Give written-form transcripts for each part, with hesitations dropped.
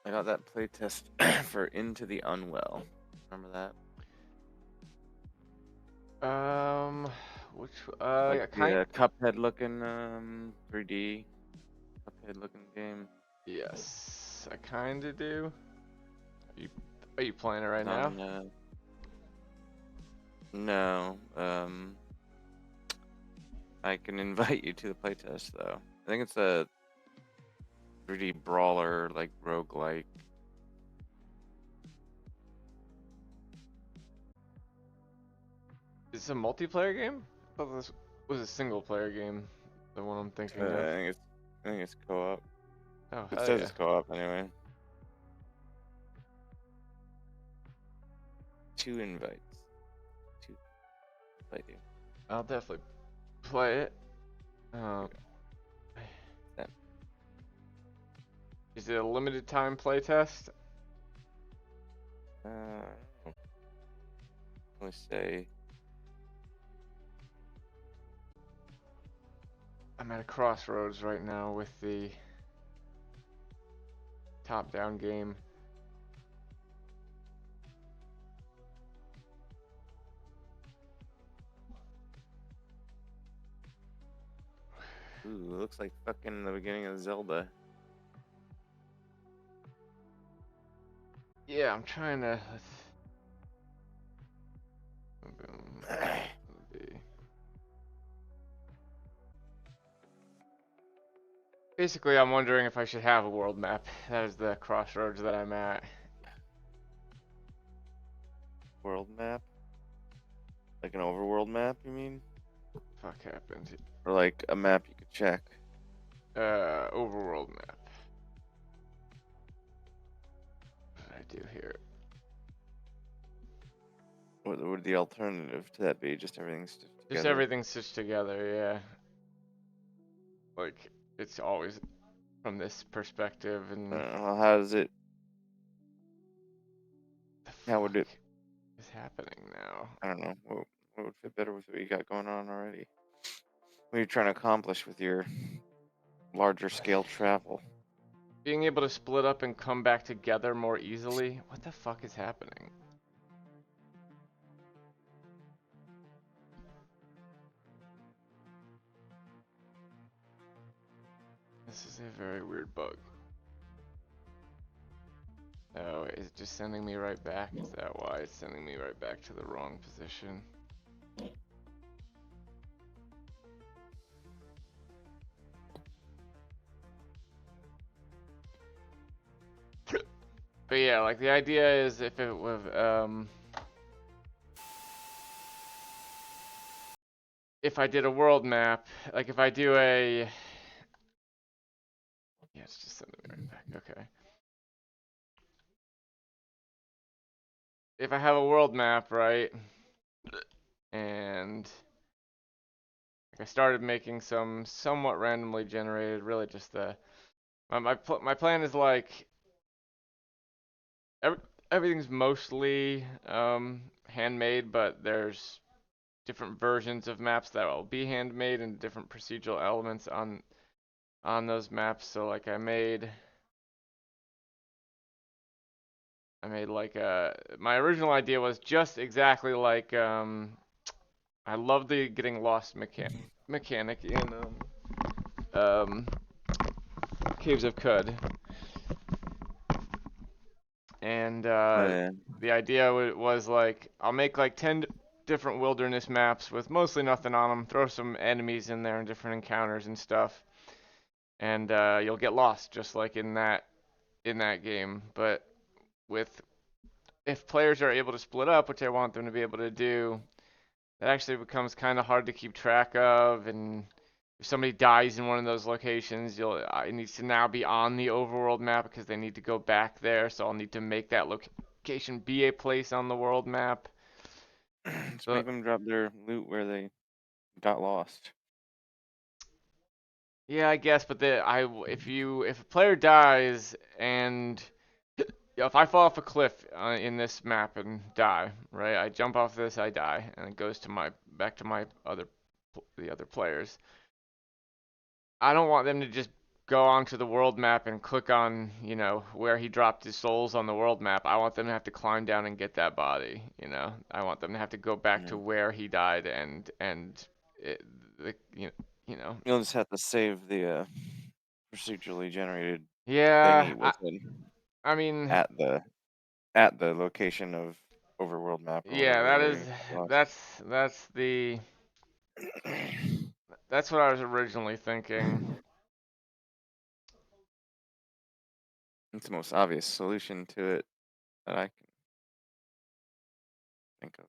I got that playtest for Into the Unwell. Remember that? Which Like yeah, the Cuphead looking 3D Cuphead looking game. yes, I kinda do. Are you are you playing it right It's now? on no. I can invite you to the playtest though. I think it's a 3D brawler like roguelike. Is it a multiplayer game? I thought this was a single player game. The one I'm thinking of. I think it's co-op. Oh It hell says yeah! it's co-op anyway. 2 invites. 2 invite you. I'll definitely play it. Um, Then is it a limited time playtest? uh let's say I'm at a crossroads right now with the top-down game. ooh, it looks like fucking the beginning of Zelda. Yeah, I'm trying to. Boom. Basically, I'm wondering if I should have a world map. That is the crossroads that I'm at. World map? Like an overworld map, you mean? Fuck happened? Or like a map you could check? Overworld map. What did I do here? What would the alternative to that be? Just everything stitched Just together? everything stitched together, yeah. Like, it's always from this perspective, and How does it? the How would it? fuck is happening now? I don't know. What would fit better with what you got going on already? What are you trying to accomplish with your larger scale travel? Being able to split up and come back together more easily? What the fuck is happening? This is a very weird bug. Oh, is it just sending me right back? Is that why it's sending me right back to the wrong position? But yeah, like the idea is if it was if I did a world map, like if I do a yeah, it's just sending me right back. Okay. If I have a world map, right, and like I started making some somewhat randomly generated, really just the my plan is like every, everything's mostly handmade, but there's different versions of maps that will be handmade and different procedural elements on those maps. So like I made like my original idea was just exactly like I love the getting lost mechanic in um Caves of Cud, and Uh, the idea was like I'll make like 10 different wilderness maps with mostly nothing on them, throw some enemies in there and different encounters and stuff, and you'll get lost just like in that game. But with if players are able to split up, which I want them to be able to do, it actually becomes kind of hard to keep track of. And if somebody dies in one of those locations, it needs to now be on the overworld map because they need to go back there. So I'll need to make that location be a place on the world map. just So make them drop their loot where they got lost. yeah, I guess. But if a player dies and yeah, if I fall off a cliff in this map and die, right? I jump off this, I die, and it goes to my back to my the other players. I don't want them to just go onto the world map and click on, where he dropped his souls on the world map, I want them to have to climb down and get that body. I want them to have to go back to Mhm. where he died and it, the, you know. You'll just have to save the procedurally generated Yeah, thingy within I mean, at the at the location of overworld map or yeah, whatever that where is you get lost. that's the that's what I was originally thinking. It's the most obvious solution to it that I can think of.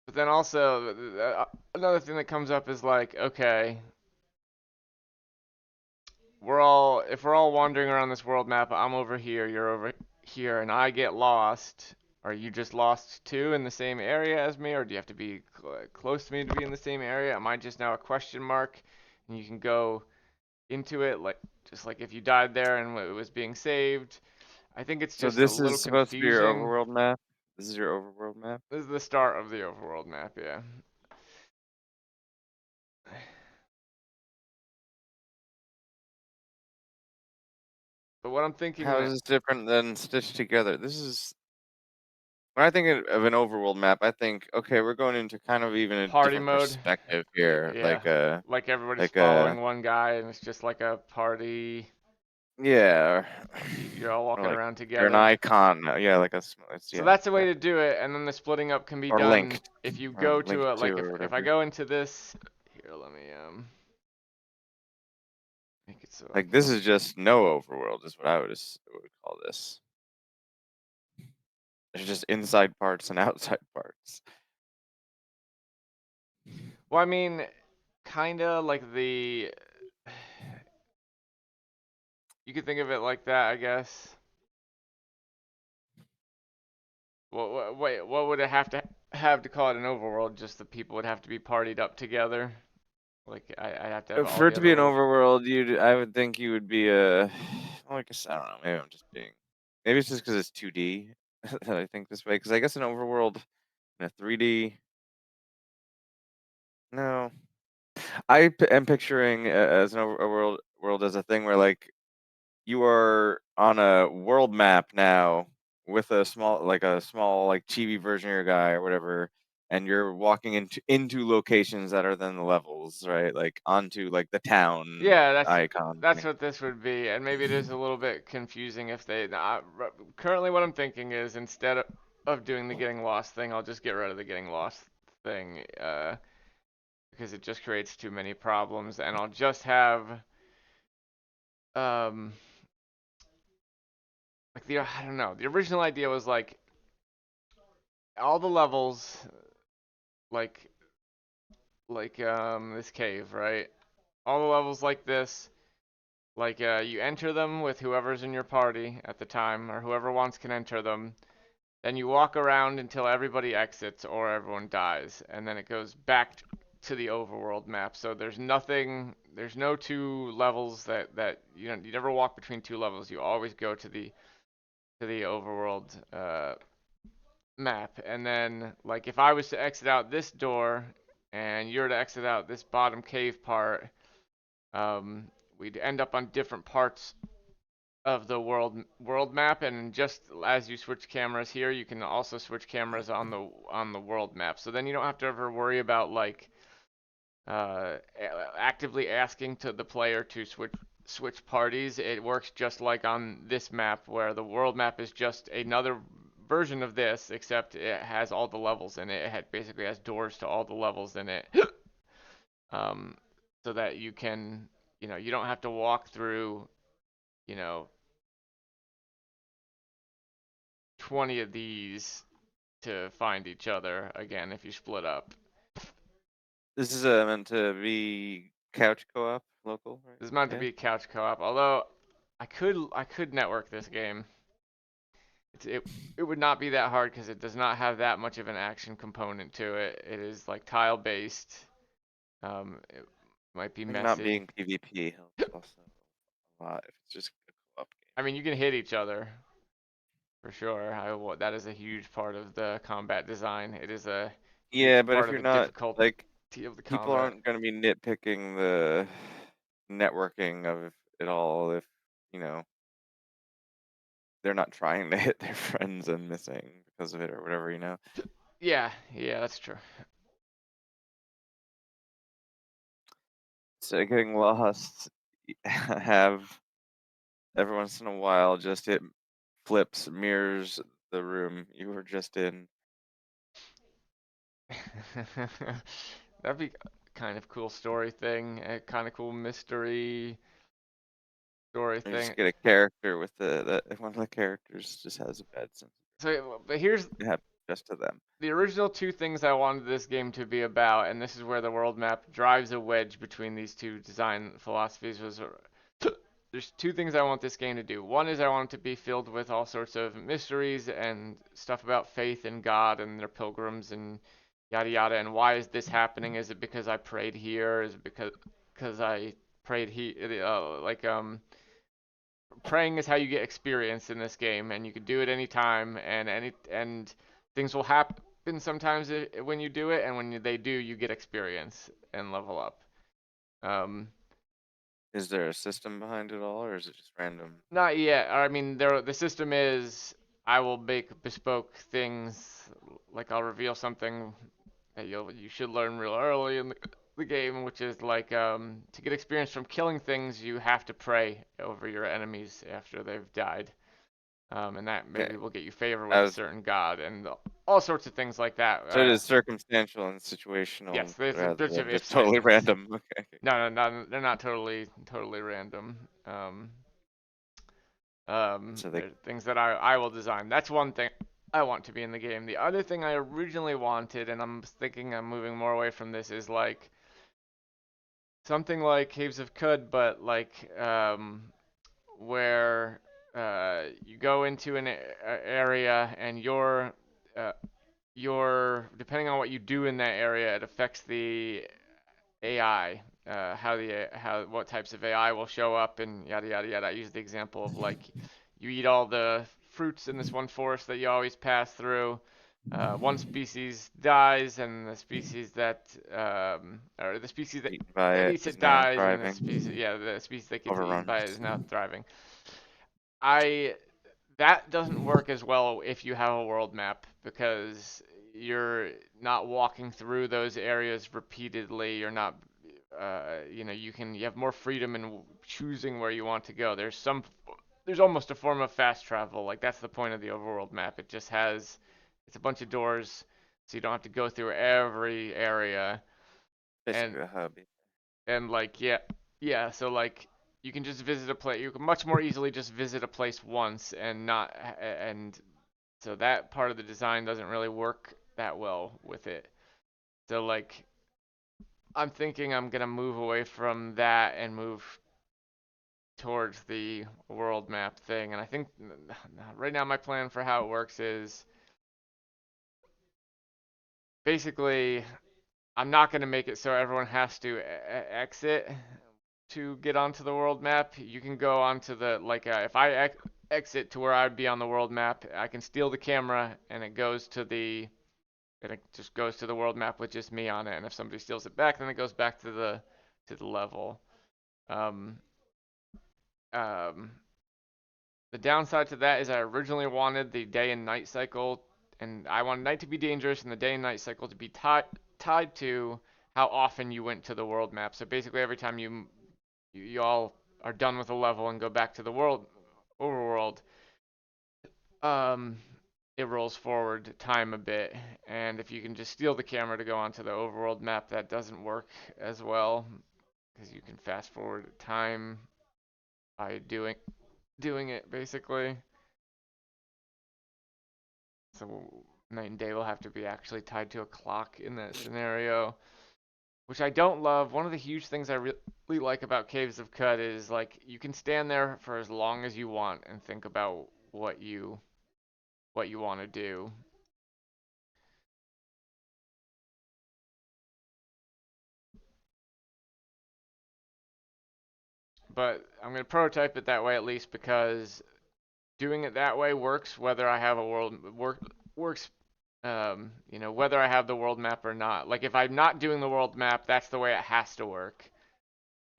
But then also another thing that comes up is like, okay, if we're all wandering around this world map, I'm over here, you're over here, and I get lost. Are you just lost too in the same area as me, or do you have to be close to me to be in the same area? Am I just now a question mark, and you can go into it like just like if you died there and it was being saved? I think it's So just a this little is supposed to be your confusing. overworld map. This is your overworld map. This is the start of the overworld map, yeah. But what I'm How thinking, is this different than stitched together? This is when I think of an overworld map. I think, okay, we're going into kind of even a party different mode, perspective here, yeah, like everybody's like a following one guy and it's just like a party. yeah, You're all or walking like around you're an together. icon. Yeah, like it's So yeah, that's a way to exactly. do it, and then the splitting up can be Or done linked, if you or go to linked a to, like or if I whatever. go into this here, let me make it so I Like this can. is just no overworld, is what I would call this. There's just inside parts and outside parts. Well, I mean, kind of like you could think of it like that, I guess. Wait, what would it have to call it an overworld? Just the people would have to be partied up together. Like I'd have to have all For the it to be other an world. overworld, I would think you would be a. Well, I guess I don't know. Maybe I'm just being. Maybe it's just because it's 2D that I think this way. Because I guess an overworld in a 3D. No, am picturing as an world as a thing where like you are on a world map now with a small like chibi version of your guy or whatever, and you're walking into locations that are then the levels, right? Like onto like the town Yeah, icon that's thing. what this would be, and maybe it is a little bit confusing if they. Currently, what I'm thinking is instead of doing the getting lost thing, I'll just get rid of the getting lost thing, because it just creates too many problems, and I'll just have um like the I don't know. The original idea was like all the levels, like this cave, right? All the levels like this. Like you enter them with whoever's in your party at the time, or whoever wants can enter them. Then you walk around until everybody exits or everyone dies, and then it goes back to the overworld map. So there's no two levels that you never walk between two levels. You always go to the overworld map. And then like if I was to exit out this door and you're to exit out this bottom cave part, um, we'd end up on different parts of the world map, and just as you switch cameras here, you can also switch cameras on the world map. So then you don't have to ever worry about like uh, actively asking to the player to switch parties. It works just like on this map, where the world map is just another version of this, except it has all the levels in it. Basically has doors to all the levels in it, um, so that you don't have to walk through you know 20 of these to find each other again if you split up. This is meant to be couch co-op local, right? This is meant to Yeah. be couch co-op, although I could network this game. It would not be that hard because it does not have that much of an action component to it. It is like tile based. It might be I think not messy. being PvP helps also a lot if it's just a co-op I mean, you can hit each other. for sure. That is a huge part of the combat design. It is a Yeah, huge but part if of you're the not difficulty like of the people combat. aren't going to be nitpicking the networking of it all if, you know, they're not trying to hit their friends and missing because of it or whatever, you know. Yeah, yeah, that's true. So getting lost, have every once in a while just it flips, mirrors the room you were just in. That'd be kind of cool story thing, a kind of cool mystery story You just thing. get a character with one of the characters just has a bad sense. So, but here's It happens just to them. the original two things I wanted this game to be about, and this is where the world map drives a wedge between these two design philosophies. Was there's two things I want this game to do. One is I want it to be filled with all sorts of mysteries and stuff about faith and God and their pilgrims and yada yada. And why is this happening? Is it because I prayed here? Is it because I prayed here? Praying is how you get experience in this game, and you can do it anytime, and things will happen sometimes when you do it, and when they do, you get experience and level up. Um, Is there a system behind it all, or is it just random? Not yet. I mean, the system is I will make bespoke things, like I'll reveal something that you should learn real early in the game, which is like to get experience from killing things, you have to pray over your enemies after they've died. And that Okay, maybe will get you favor with I a was certain god and all sorts of things like that. so it is circumstantial and situational Yes, there's a rather bit of than just ifs and totally ands. random. Okay, okay. No, no, no, they're not totally random. So they They're things that I will design. That's one thing I want to be in the game. The other thing I originally wanted, and I'm thinking I'm moving more away from this, is like something like Caves of Cud, but like where you go into an area and uh, depending on what you do in that area, it affects the AI, how what types of AI will show up and yada yada yada. I use the example of like you eat all the fruits in this one forest that you always pass through. One species dies, and the species eaten by that it eats it is now dies, and thriving, the species that gets eaten overrun. by it is now thriving. I That doesn't work as well if you have a world map because you're not walking through those areas repeatedly. You're not, you have more freedom in choosing where you want to go. There's almost a form of fast travel. Like that's the point of the overworld map. It's a bunch of doors, so you don't have to go through every area. And Basically a hobby. like yeah, so like you can just visit a place. You can much more easily just visit a place once and not and so that part of the design doesn't really work that well with it. So like I'm thinking I'm gonna move away from that and move towards the world map thing. And I think right now my plan for how it works is basically I'm not gonna make it so everyone has to exit to get onto the world map. You can go onto the if I exit to where I'd be on the world map, I can steal the camera and it just goes to the world map with just me on it. And if somebody steals it back, then it goes back to the level. Um, um, the downside to that is I originally wanted the day and night cycle, and I wanted night to be dangerous and the day and night cycle to be tied to how often you went to the world map. So basically, every time you all are done with a level and go back to the overworld, um, it rolls forward time a bit. And if you can just steal the camera to go onto the overworld map, that doesn't work as well because you can fast forward time by doing it basically. So night and day will have to be actually tied to a clock in that scenario, which I don't love. One of the huge things I really like about Caves of Cud is like you can stand there for as long as you want and think about what you want to do. But I'm gonna prototype it that way at least because doing it that way works whether I have a works whether I have the world map or not. Like if I'm not doing the world map, that's the way it has to work.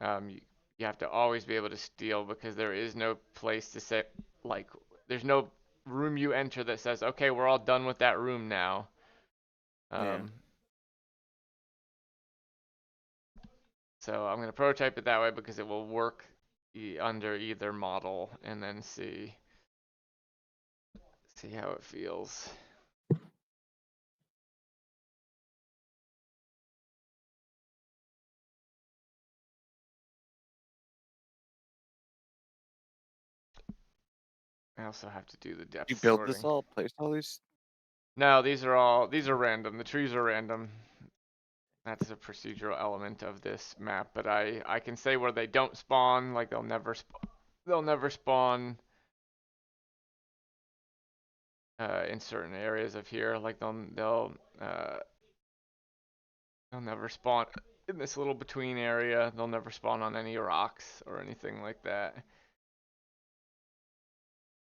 You have to always be able to steal because there is no place to say like there's no room you enter that says okay we're all done with that room now. Yeah. Um, so I'm gonna prototype it that way because it will work under either model and then see how it feels. I also have to do the You depth build this sorting. all, place all these. No, these are random. The trees are random. That's a procedural element of this map, but I can say where they don't spawn, like they'll never spawn in certain areas of here. Like they'll never spawn in this little between area. They'll never spawn on any rocks or anything like that.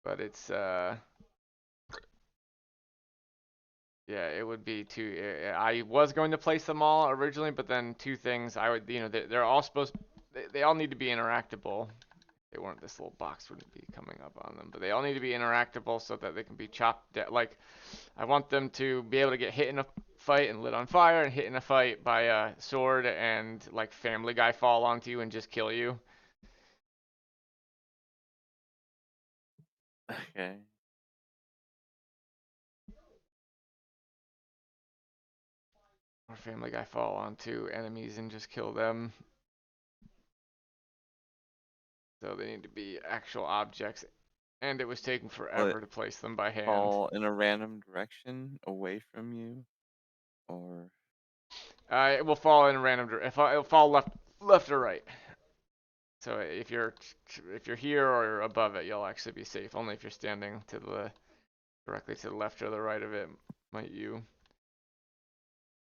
But it's yeah, it would be too. I was going to place them all originally, but then two things I would, they're all supposed. They all need to be interactable. They weren't, this little box wouldn't be coming up on them, but they all need to be interactable so that they can be chopped. Like, I want them to be able to get hit in a fight and lit on fire, and hit in a fight by a sword and like Family Guy fall onto you and just kill you, Okay. or Family Guy fall onto enemies and just kill them. So they need to be actual objects, and it was taking Will it forever to place them by hand. fall in a random direction away from you, or It will fall in a random. It'll fall left or right. So if you're here or above it, you'll actually be safe. Only if you're standing to the directly to the left or the right of it might you.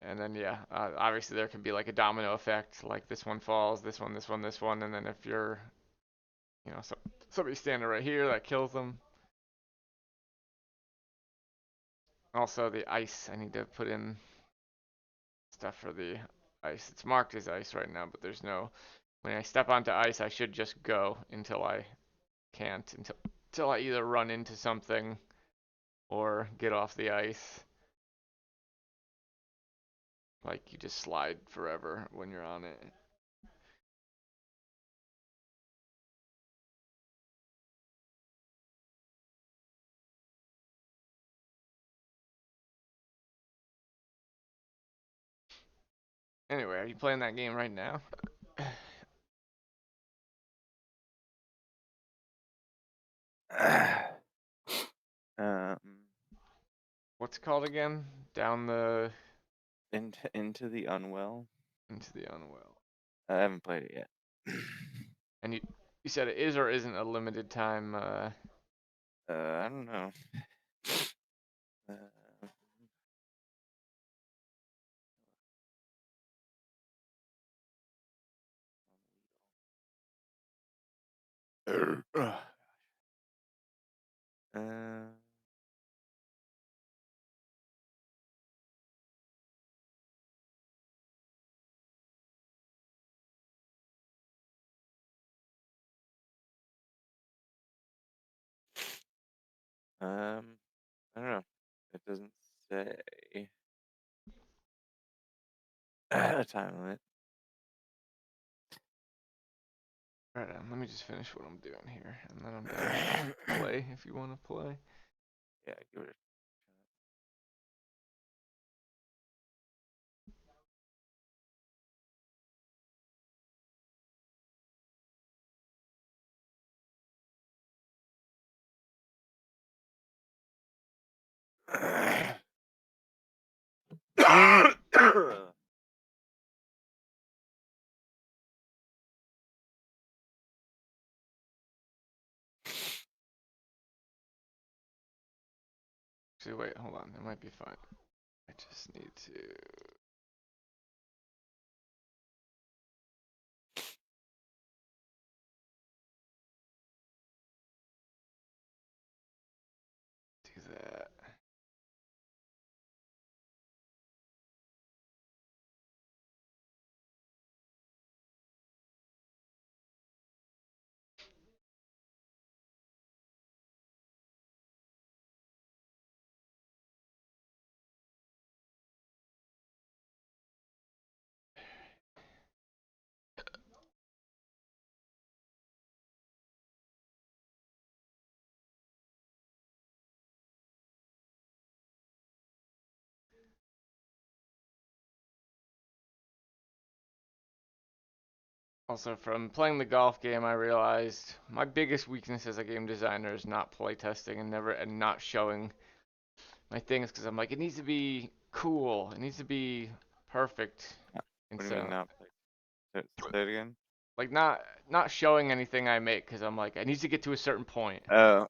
And then yeah, obviously there can be like a domino effect. Like this one falls, this one, and then if you're somebody standing right here, that kills them. Also the ice, I need to put in stuff for the ice. It's marked as ice right now, but there's no. When I step onto ice, I should just go until I can't, until I either run into something or get off the ice. Like you just slide forever when you're on it. Anyway, are you playing that game right now? um, What's it called again? Down the into the Unwell. Into the Unwell. I haven't played it yet. And you said it is or isn't a limited time. I don't know. Uh, uh, I don't know. It doesn't say a time limit. Right on. Let me just finish what I'm doing here, and then I'm down to play if you want to play. Yeah, give it a Actually, wait, hold on. It might be fine. I just need to. Also, from playing the golf game, I realized my biggest weakness as a game designer is not playtesting and not showing my things because I'm like, it needs to be cool, it needs to be perfect, and What do you mean so not play? Say it again. like not showing anything I make because I'm like, I need to get to a certain point. Oh.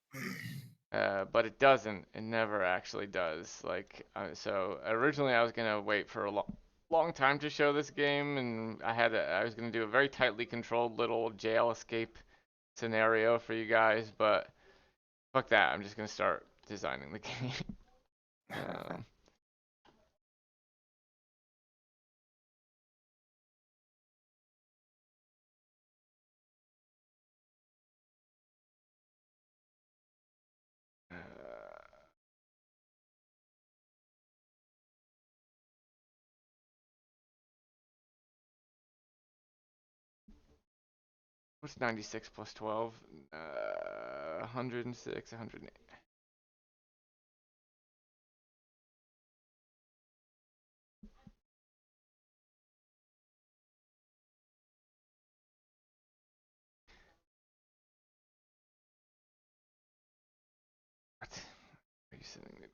But it doesn't. It never actually does. Like, so originally I was gonna wait for a long time to show this game, and I was gonna do a very tightly controlled little jail escape scenario for you guys, but fuck that. I'm just gonna start designing the game. um, uh, what's 96 plus 12? 106, 108. What? Are you sitting there?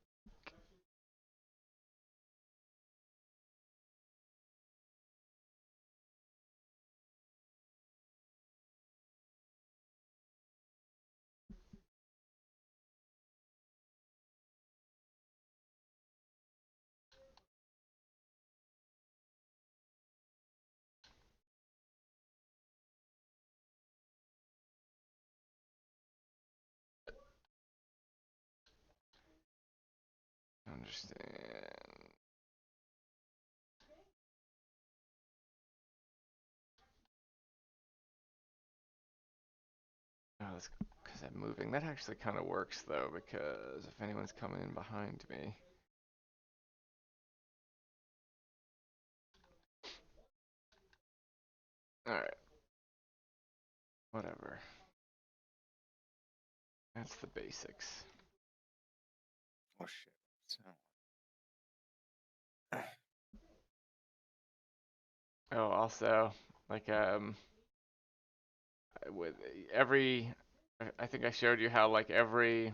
I understand. Oh, that's because I'm moving. That actually kind of works though, because if anyone's coming in behind me, all right, whatever. That's the basics. Oh shit. So, Oh, also, like with every, I think I showed you how like every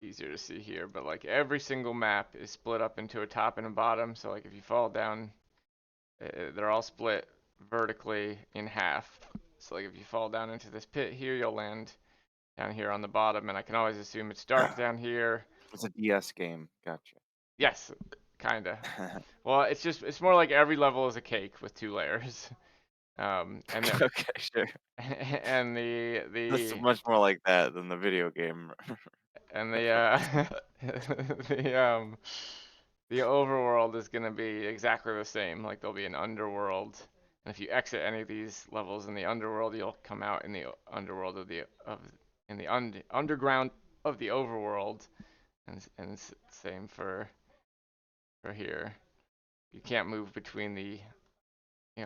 easier to see here, but like every single map is split up into a top and a bottom. So like if you fall down, they're all split vertically in half. So like if you fall down into this pit here, you'll land down here on the bottom, and I can always assume it's dark down here. it's a DS game. Gotcha. Yes, kinda. Well, it's more like every level is a cake with two layers. And the Okay, sure. and That's the much more like that than the video game and the reference. the um the overworld is gonna be exactly the same. Like there'll be an underworld, and if you exit any of these levels in the underworld, you'll come out in the underworld of in the underground of the overworld, and same for here. You can't move between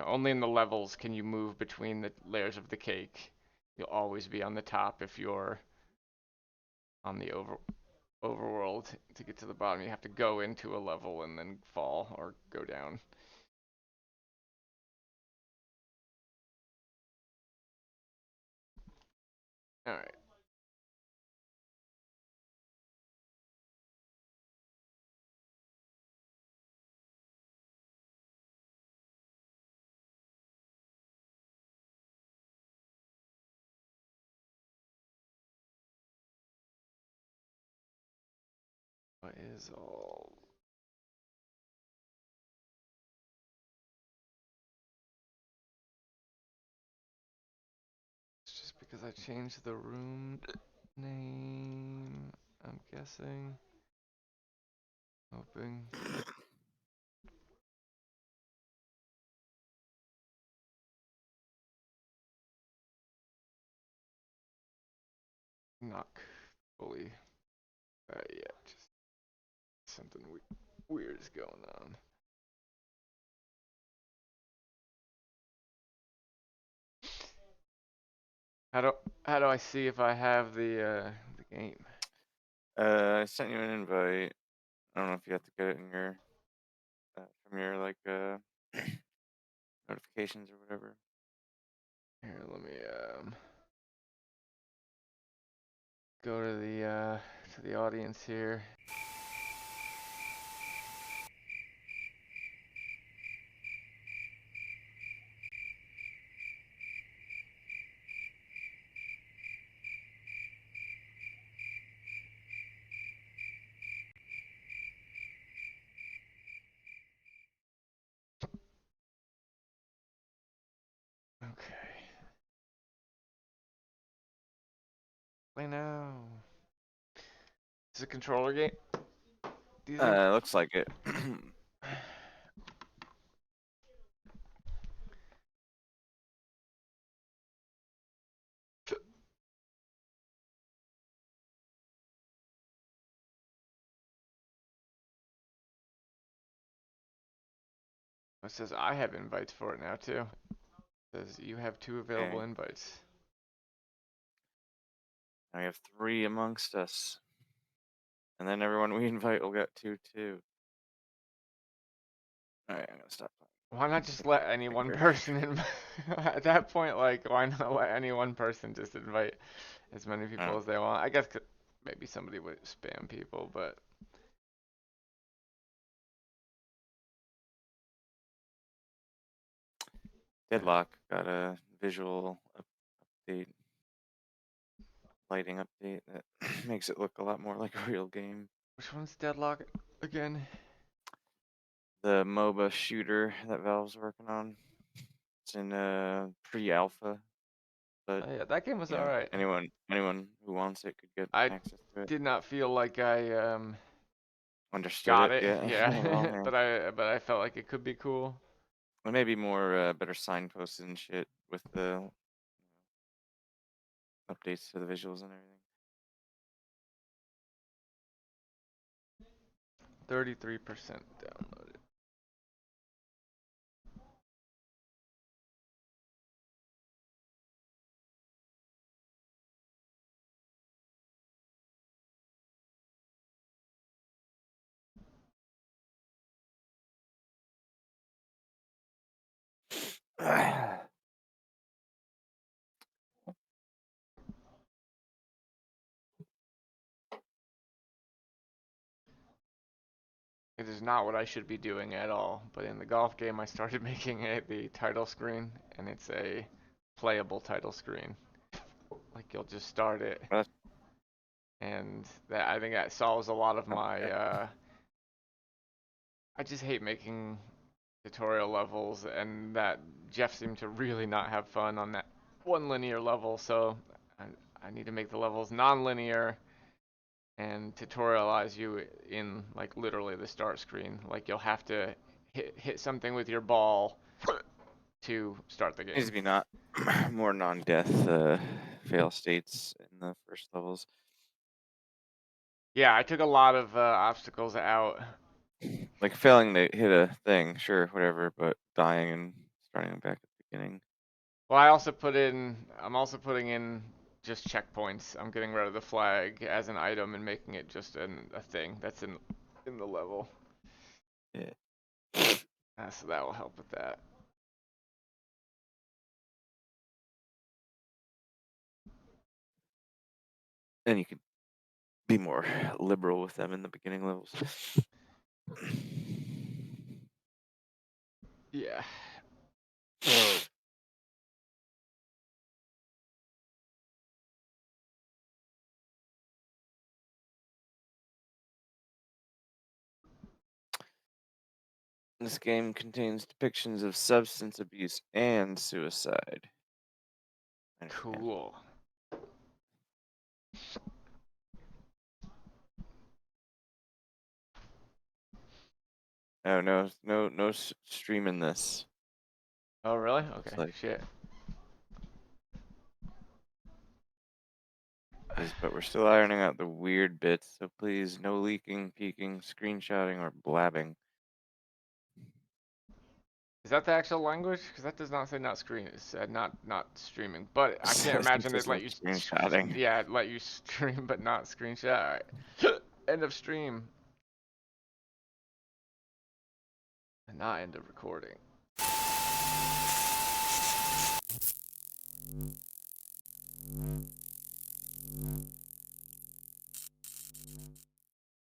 only in the levels can you move between the layers of the cake. You'll always be on the top if you're on the overworld. To get to the bottom, you have to go into a level and then fall or go down. All right. What is all? It's just because I changed the room name. I'm guessing. Hoping. Not fully yet. Just something weird is going on. How do how do I see if I have the game? I sent you an invite. I don't know if you have to get it in your from your like notifications or whatever. Here, let me go to the audience here. Okay. Play now. Is it a controller game? Do you think? Looks like it. It says I have invites for it now too. It says you have 2 available Okay. invites. I have 3 amongst us. And then everyone we invite will get 2 too. Alright, I'm gonna stop Why not just let any playing one here. person in? At that point, like, why not let any one person just invite as many Oh, people as they want? I guess maybe somebody would spam people, but Deadlock got a visual update, lighting update that makes it look a lot more like a real game. which one's Deadlock again? The MOBA shooter that Valve's working on. It's in pre-alpha, but Oh yeah, that game was you know, alright. anyone who wants it could get I access to it. did not feel like I Understood got it, it, yeah. Well, yeah, yeah. but I felt like it could be cool. Well, maybe more better signposts and shit with the updates to the visuals and everything. 33% downloaded. It is not what I should be doing at all, but in the golf game I started making it the title screen, and it's a playable title screen. Like you'll just start it, That's and that I think that solves a lot of my. okay. I just hate making tutorial levels, and that Jeff seemed to really not have fun on that one linear level, so I, I need to make the levels non-linear and tutorialize you in like literally the start screen. Like you'll have to hit something with your ball to start the Needs game. to be not more non-death fail states in the first levels. Yeah, I took a lot of obstacles out. Like failing to hit a thing, sure, whatever, but dying and starting back at the beginning. Well, I'm also putting in just checkpoints. I'm getting rid of the flag as an item and making it just a thing that's in the level. Yeah. So that will help with that. And you could be more liberal with them in the beginning levels. Yeah. This game contains depictions of substance abuse and suicide. I understand. Cool. Oh no, no streaming this. Oh, really? Looks Okay. like, Shit. but we're still ironing out the weird bits. So please, no leaking, peeking, screenshotting, or blabbing. Is that the actual language? Because that does not say not screen. It said not streaming. But I can't It imagine they'd says let no you. screenshotting. Yeah, let you stream but not screenshot. All right. End of stream. And not end of recording.